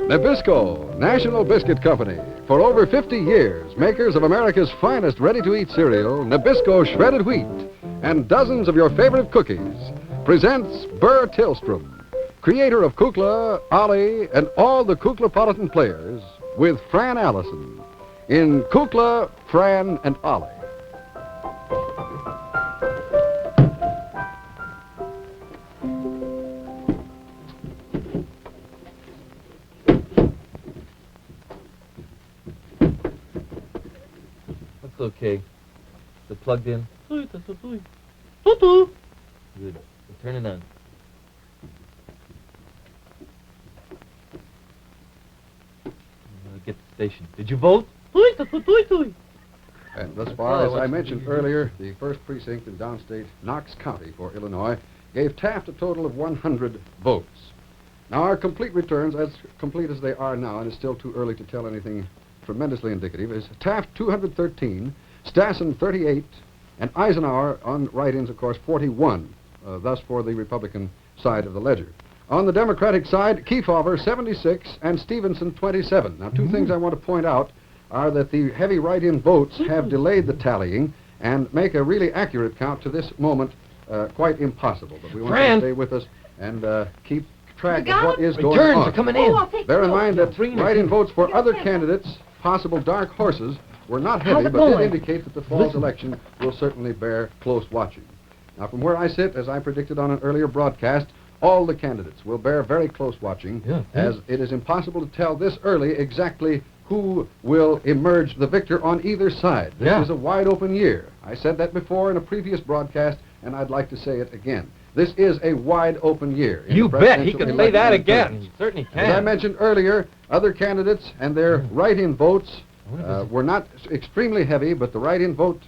Nabisco, National Biscuit Company. For over 50 years, makers of America's finest ready-to-eat cereal, Nabisco Shredded Wheat, and dozens of your favorite cookies, presents Burr Tillstrom, creator of Kukla, Ollie, and all the Kuklapolitan players, with Fran Allison in Kukla, Fran and Ollie. Okay. Is it plugged in? Good. We'll turn it on. Get the station. Did you vote? And thus far, as I mentioned earlier, the first precinct in downstate Knox County for Illinois gave Taft a total of 100 votes. Now, our complete returns, as complete as they are now, and it's still too early to tell anything tremendously indicative, is Taft 213, Stassen 38, and Eisenhower on write-ins, of course, 41, thus for the Republican side of the ledger. On the Democratic side, Kefauver 76 and Stevenson 27. Now, two things I want to point out are that the heavy write-in votes have delayed the tallying and make a really accurate count to this moment quite impossible. But we want you to stay with us and keep track of what is going on. Returns are coming in. Bear in mind that write-in votes for other candidates, possible dark horses, were not heavy, but did indicate that the fall's election will certainly bear close watching. Now, from where I sit, as I predicted on an earlier broadcast, all the candidates will bear very close watching, as it is impossible to tell this early exactly who will emerge the victor on either side. This is a wide-open year. I said that before in a previous broadcast, and I'd like to say it again. This is a wide-open year. You bet. He can say that again. He certainly can. As I mentioned earlier, other candidates and their write-in votes were not extremely heavy, but the write-in vote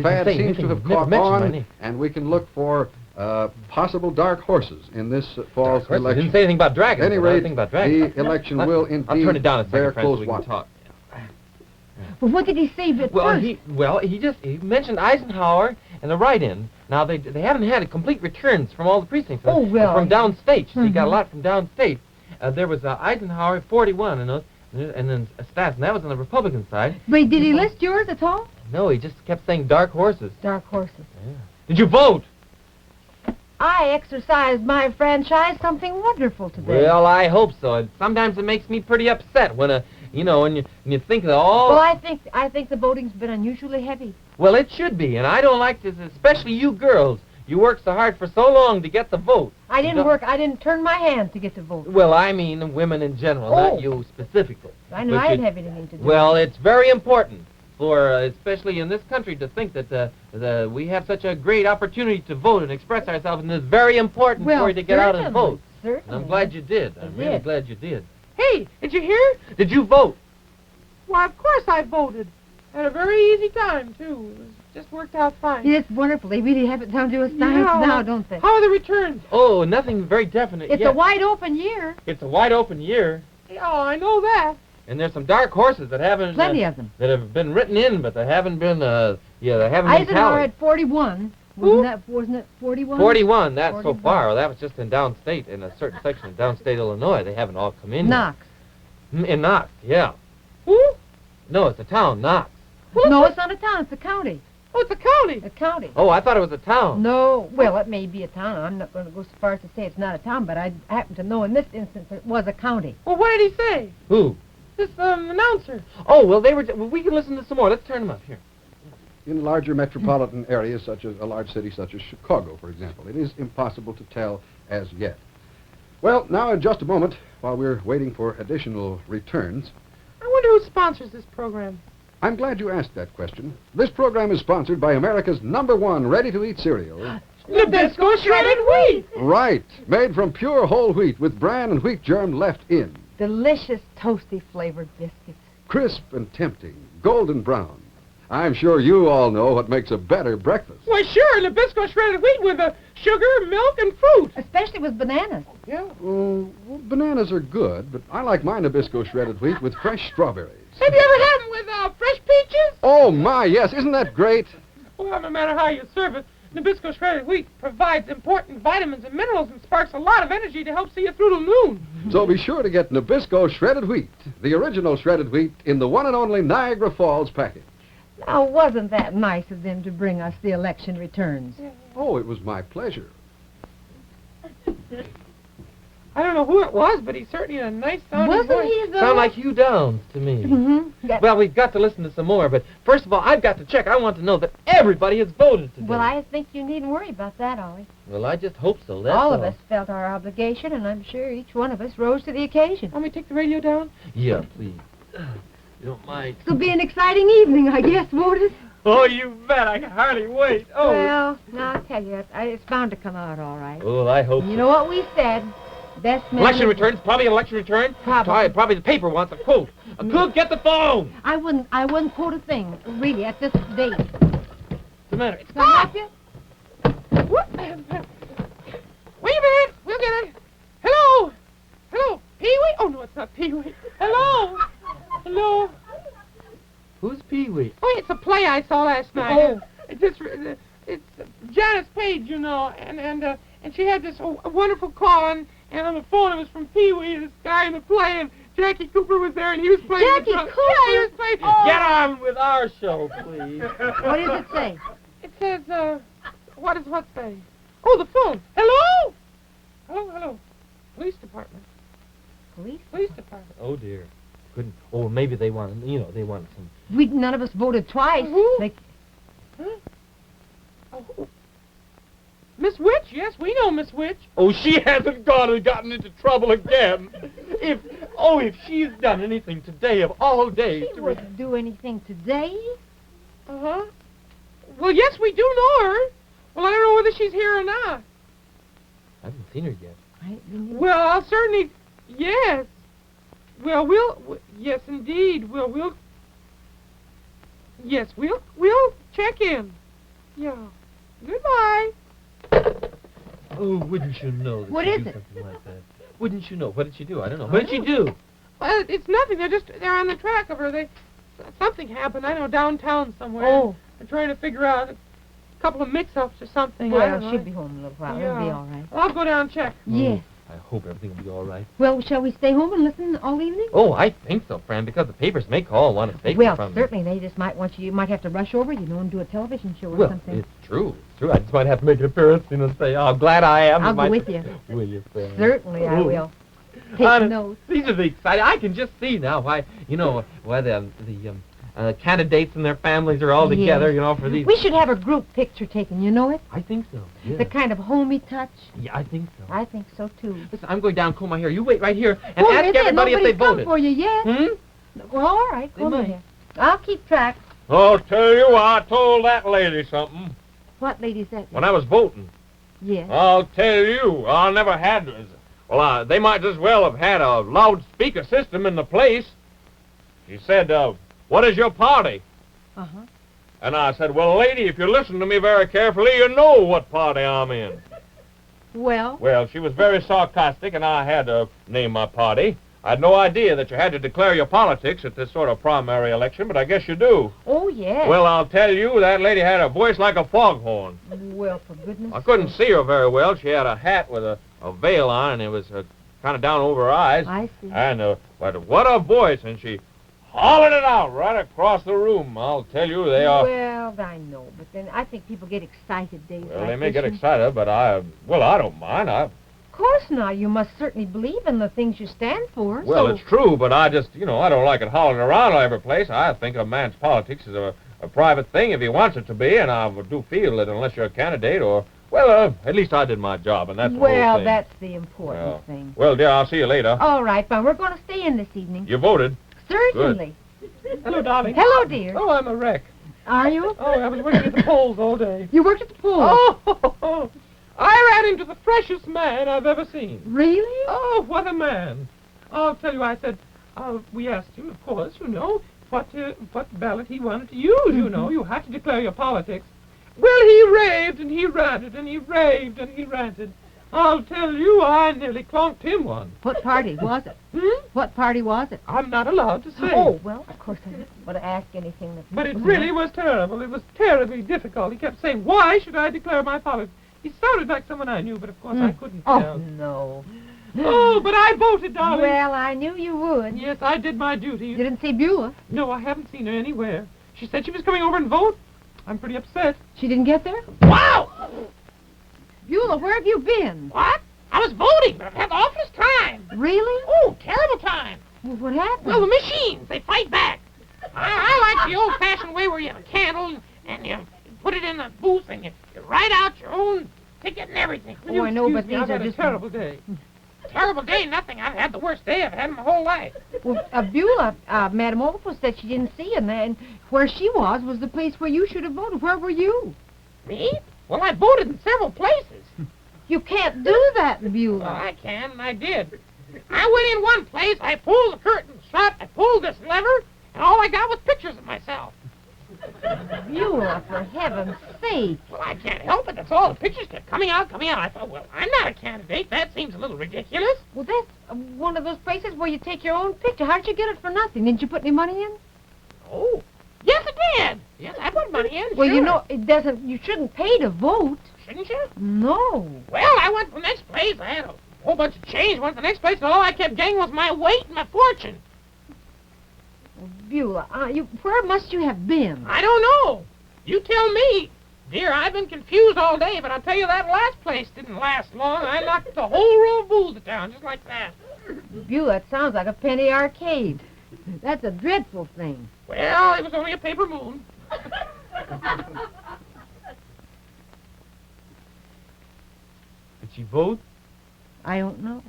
fad seems to have caught on, and we can look for possible dark horses in this fall's election. Didn't say anything about dragons. At any rate, the election will indeed bear close watching. Well, what did he say first? He mentioned Eisenhower and the write-in. Now, they haven't had complete returns from all the precincts. Oh, well. From downstate. So he got a lot from downstate. There was Eisenhower, 41, and then Stassen. That was on the Republican side. Wait, did he list yours at all? No, he just kept saying dark horses. Dark horses. Yeah. Did you vote? I exercised my franchise something wonderful today. Well, I hope so. Sometimes it makes me pretty upset when when you think that all. Well, I think the voting's been unusually heavy. Well, it should be, and I don't like this, especially you girls. You worked so hard for so long to get the vote. I didn't turn my hand to get the vote. Well, I mean women in general, not you specifically. I know I didn't have anything to do. Well, it's very important for, especially in this country, to think that we have such a great opportunity to vote and express ourselves, and it's very important for you to get out and vote. Certainly. And I'm glad you did. I'm really glad you did. Hey, did you hear? Did you vote? Why, of course I voted. Had a very easy time, too. It just worked out fine. It's wonderful. They really have it down to us now, don't they? How are the returns? Oh, nothing very definite yet. It's a wide-open year. It's a wide-open year. Oh, I know that. And there's some dark horses that haven't... Plenty of them. That have been written in, but they haven't been, they haven't been Eisenhower tallied. had 41. Wasn't it 41? 41, that's 41. So far. Well, that was just in downstate, in a certain section of downstate Illinois. They haven't all come in Knox. yet. In Knox, yeah. Who? No, it's a town, Knox. No, it's not a town. It's a county. Oh, it's a county. A county. Oh, I thought it was a town. No. Well, it may be a town. I'm not going to go so far as to say it's not a town, but I happen to know in this instance it was a county. Well, what did he say? Who? This announcer. Oh, well, we can listen to some more. Let's turn them up here. In larger metropolitan areas, such as a large city such as Chicago, for example, it is impossible to tell as yet. Well, now in just a moment, while we're waiting for additional returns... I wonder who sponsors this program. I'm glad you asked that question. This program is sponsored by America's #1 ready-to-eat cereal. Nabisco Shredded Wheat! Right. Made from pure whole wheat with bran and wheat germ left in. Delicious, toasty-flavored biscuits. Crisp and tempting, golden brown. I'm sure you all know what makes a better breakfast. Why, sure, Nabisco Shredded Wheat with sugar, milk, and fruit. Especially with bananas. Yeah. Well, bananas are good, but I like my Nabisco Shredded Wheat with fresh strawberries. Have you ever had them with fresh peaches? Oh, my, yes. Isn't that great? Well, no matter how you serve it, Nabisco shredded wheat provides important vitamins and minerals and sparks a lot of energy to help see you through till noon. So be sure to get Nabisco shredded wheat, the original shredded wheat in the one and only Niagara Falls package. Now, wasn't that nice of them to bring us the election returns? Oh, it was my pleasure. I don't know who it was, but he certainly had a nice sounding Wasn't voice. he, though? Sound like Hugh Downs to me. Mm-hmm. Well, we've got to listen to some more, but first of all, I've got to check. I want to know that everybody has voted today. Well, I think you needn't worry about that, Ollie. Well, I just hope so. That's All of us felt our obligation, and I'm sure each one of us rose to the occasion. Want me to take the radio down? Yeah, please. You don't mind. It'll be an exciting evening, I guess, won't it? Oh, you bet. I can hardly wait. Oh. Well, now, I'll tell you, it's bound to come out all right. Well, I hope You so. know what we said? Best man... Election returns, probably an election return. Probably. Probably the paper wants a quote. A cook, get the phone. I wouldn't quote a thing, really, at this date. What's the matter? It's Can I help you? What? Wait a minute. We'll get it. Hello. Hello. Pee-wee? Oh, no, it's not Pee-wee. Hello. Hello. Who's Pee-wee? Oh, it's a play I saw last night. Oh. It's Janice Page, you know, and she had this wonderful call, and on the phone it was from Pee-wee, this guy in the play, and Jackie Cooper was there, and he was playing Jackie the drum. Cooper? Yeah, he was playing. Oh. Get on with our show, please. What does it say? It says, what does what say? Oh, the phone. Hello? Hello. Police department. Police department. Oh, dear. Couldn't. Oh, maybe they want, they want some. None of us voted twice. Who? Huh? Oh, Miss Witch? Yes, we know Miss Witch. Oh, she hasn't gone and gotten into trouble again. If she's done anything today of all days. She wouldn't do anything today. Uh-huh. Well, yes, we do know her. Well, I don't know whether she's here or not. I haven't seen her yet. Well, I'll certainly... Yes. Well, yes, indeed. Yes, we'll check in. Yeah. Goodbye. Oh, wouldn't you know that What she'd is do it? something like that? Wouldn't you know? What did she do? I don't know. What did she do? Well, it's nothing. They're on the track of her. Something happened, I know, downtown somewhere. Oh. They're trying to figure out a couple of mix-ups or something. I Well, don't know. she'll be home in a little while. Yeah. It'll be all right. I'll go down and check. Yes. I hope everything will be all right. Well, shall we stay home and listen all evening? Oh, I think so, Fran, because the papers may call and want to take Well, it from certainly. They just might want you might have to rush over, and do a television show or Well, something. it's true. I just might have to make an appearance and say, oh, glad I am. I'll go with you. Will you, Fran? Certainly I Oh. will. Take Honest, notes. These are the exciting. I can just see now why the candidates and their families are all together, Yes. for these. We should have a group picture taken, you know it? I think so. Yeah. The kind of homey touch. Yeah, I think so. I think so, too. Listen, I'm going down and comb my hair. You wait right here and Oh, ask is it? everybody if they Nobody's come voted. for you yet. Well, all right. They Come might. here. I'll keep track. I'll tell you, I told that lady something What lady's that? when I was voting. Yes. I'll tell you, I never had... Well, they might as well have had a loudspeaker system in the place. She said, what is your party? Uh-huh. And I said, well, lady, if you listen to me very carefully, you know what party I'm in. Well, Well, she was very sarcastic, and I had to name my party. I had no idea that you had to declare your politics at this sort of primary election, but I guess you do. oh, yes. Well, I'll tell you, that lady had a voice like a foghorn. Well, for goodness I couldn't sake. see her very well. She had a hat with a veil on, and it was kind of down over her eyes. I see. And but what a voice! And she hollered it out right across the room. I'll tell you, they are... Well, I know, but then I think people get excited days Well, like they may this, get and- excited, but I don't mind. Of course not. You must certainly believe in the things you stand for. Well, so... it's true, but I just, I don't like it hollering around all over the place. I think a man's politics is a private thing if he wants it to be, and I do feel that unless you're a candidate or... Well, at least I did my job, and that's the whole Well, thing. that's the important Well, thing. Well, dear, I'll see you later. All right, fine. We're going to stay in this evening. You voted. Certainly. Hello, darling. Hello, dear. Oh, I'm a wreck. Are you? Oh, I was working at the polls all day. You worked at the pool. Oh, I ran into the freshest man I've ever seen. Really? Oh, what a man. I'll tell you, I said, we asked him, of course, what ballot he wanted to use, You had to declare your politics. Well, he raved and he ranted and he raved and he ranted. I'll tell you, I nearly clonked him one. What party was it? Hmm? What party was it? I'm not allowed to say. Oh, well, of course I didn't want to ask anything that... But it really was terrible. It was terribly difficult. He kept saying, why should I declare my father? He sounded like someone I knew, but of course I couldn't Oh, tell. no. Oh, but I voted, darling. Well, I knew you would. Yes, I did my duty. You didn't see Buelah? No, I haven't seen her anywhere. She said she was coming over and vote. I'm pretty upset. She didn't get there? Wow! Buelah, where have you been? What? I was voting, but I've had the awfulest time. Really? Oh, terrible time. Well, what happened? Well, the machines, they fight back. I like the old-fashioned way where you have a candle and you put it in the booth and you write out your own ticket and everything. Oh, I know, but these I've are had just... a terrible day. Terrible day, nothing. I've had the worst day I've had in my whole life. Well, Buelah, Madam Opal said she didn't see him, and where she was the place where you should have voted. Where were you? Me? Well, I voted in several places. You can't do that, Well, Buelah. I can, and I did. I went in one place, I pulled the curtain shut, I pulled this lever, and all I got was pictures of myself. Buelah, for heaven's sake. Well, I can't help it. That's all. The pictures kept coming out, coming out. I thought, well, I'm not a candidate. That seems a little ridiculous. Well, that's one of those places where you take your own picture. How did you get it for nothing? Didn't you put any money in? Oh, yes, I did. Yes, I put money in, Well, sure. you know, it doesn't... You shouldn't pay to vote. Shouldn't you? No. Well, I went to the next place. I had a whole bunch of change. Went to the next place, and all I kept getting was my weight and my fortune. Well, Buelah, where must you have been? I don't know. You tell me. Dear, I've been confused all day, but I'll tell you that last place didn't last long. I knocked the whole row of booze down, just like that. Buelah, it sounds like a penny arcade. That's a dreadful thing. Well, it was only a paper moon. Did she vote? I don't know.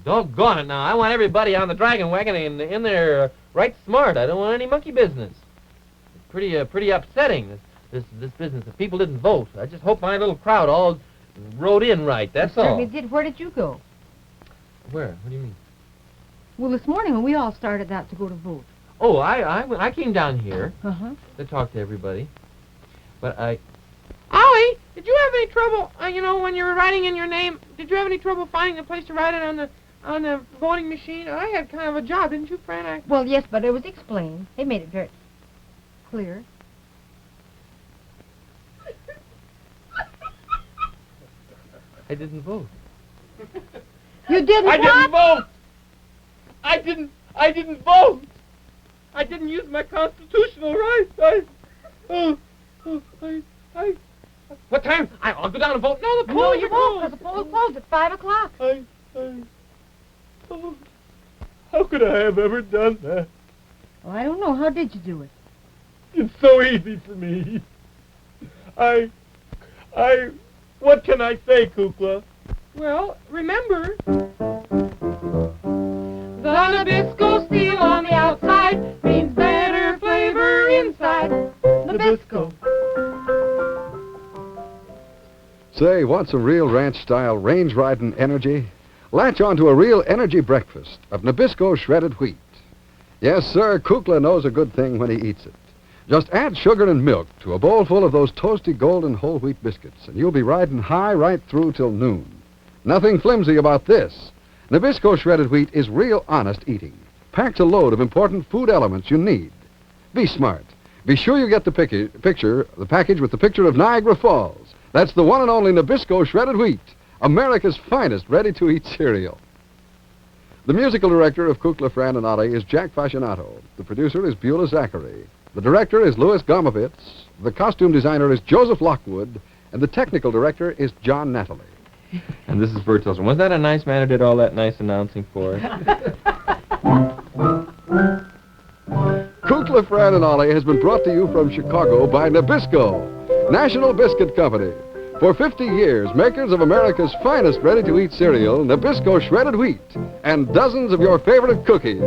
Doggone it now. I want everybody on the dragon wagon in there right smart. I don't want any monkey business. It's pretty upsetting, this business. If people didn't vote, I just hope my little crowd all rode in right. That's all. Certainly did. Where did you go? Where? What do you mean? Well, this morning when we all started out to go to vote. Oh, I came down here Uh-huh. to talk to everybody. But Ollie, did you have any trouble, when you were writing in your name, did you have any trouble finding a place to write it on the voting machine? I had kind of a job, didn't you, Fran? Well, yes, but it was explained. They made it very clear. I didn't vote. You didn't I what? didn't vote! I didn't vote! I didn't use my constitutional rights. What time? I'll go down and vote. No, the polls No, you are won't, closed. because the polls closed at 5 o'clock. How could I have ever done that? Well, I don't know. How did you do it? It's so easy for me. What can I say, Kukla? Well, remember, the Nabisco steel on the outside means better flavor inside. Nabisco. Say, want some real ranch-style range-riding energy? Latch on to a real energy breakfast of Nabisco shredded wheat. Yes, sir, Kukla knows a good thing when he eats it. Just add sugar and milk to a bowl full of those toasty golden whole wheat biscuits, and you'll be riding high right through till noon. Nothing flimsy about this. Nabisco shredded wheat is real honest eating, packed a load of important food elements you need. Be smart. Be sure you get the package with the picture of Niagara Falls. That's the one and only Nabisco shredded wheat, America's finest ready-to-eat cereal. The musical director of Kukla, Fran and Ollie is Jack Fascinato. The producer is Buelah Zachary. The director is Louis Gomovitz. The costume designer is Joseph Lockwood. And the technical director is John Natalie. And this is Burr Tilson. Was that a nice man who did all that nice announcing for us? Kukla, Fran and Ollie has been brought to you from Chicago by Nabisco, National Biscuit Company. For 50 years, makers of America's finest ready-to-eat cereal, Nabisco shredded wheat, and dozens of your favorite cookies.